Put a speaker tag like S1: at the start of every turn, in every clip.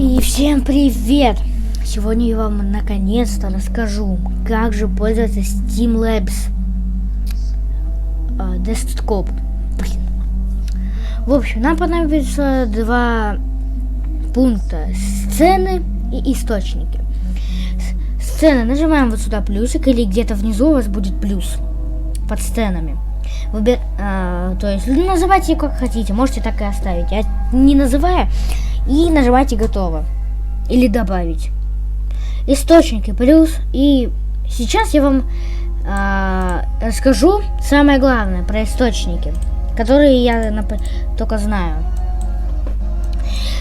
S1: И всем привет! Сегодня я вам наконец-то расскажу, как же пользоваться Streamlabs Desktop. Блин. В общем, нам понадобится два пункта: сцены и источники. Сцены нажимаем вот сюда плюсик, или где-то внизу у вас будет плюс под сценами. То есть называйте как хотите, можете так и оставить. А не называя, и нажимайте готово. Или добавить. Источники плюс. И сейчас я вам расскажу самое главное про источники, которые я только знаю.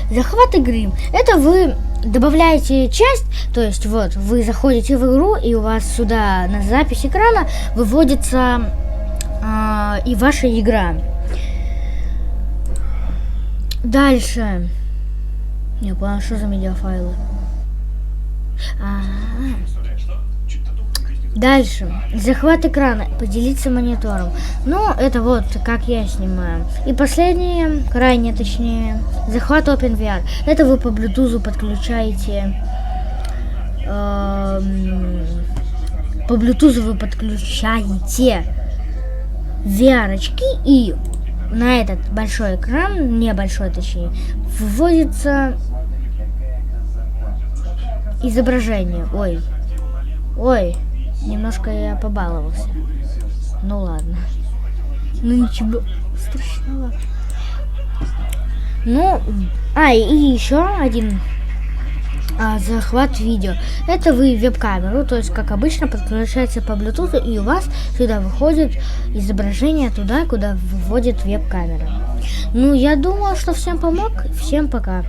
S1: Захват игры. Это вы добавляете часть, то есть вот вы заходите в игру, и у вас сюда на запись экрана выводится и ваша игра. Дальше. Не понял, что за медиафайлы. Дальше. Захват экрана. Поделиться монитором. Ну, это вот как я снимаю. И последнее, крайне точнее, захват OpenVR. Это вы по Bluetooth подключаете. По Bluetooth вы подключаете VR-очки, и на этот большой экран, небольшой точнее, выводится изображение. Ой, немножко я побаловался. Ну ладно. Ну ничего страшного. Ну, и еще один захват видео. Это вы веб-камеру, то есть как обычно подключается по Bluetooth, и у вас сюда выходит изображение туда, куда выводит веб-камера. Ну, я думаю, что всем помог. Всем пока.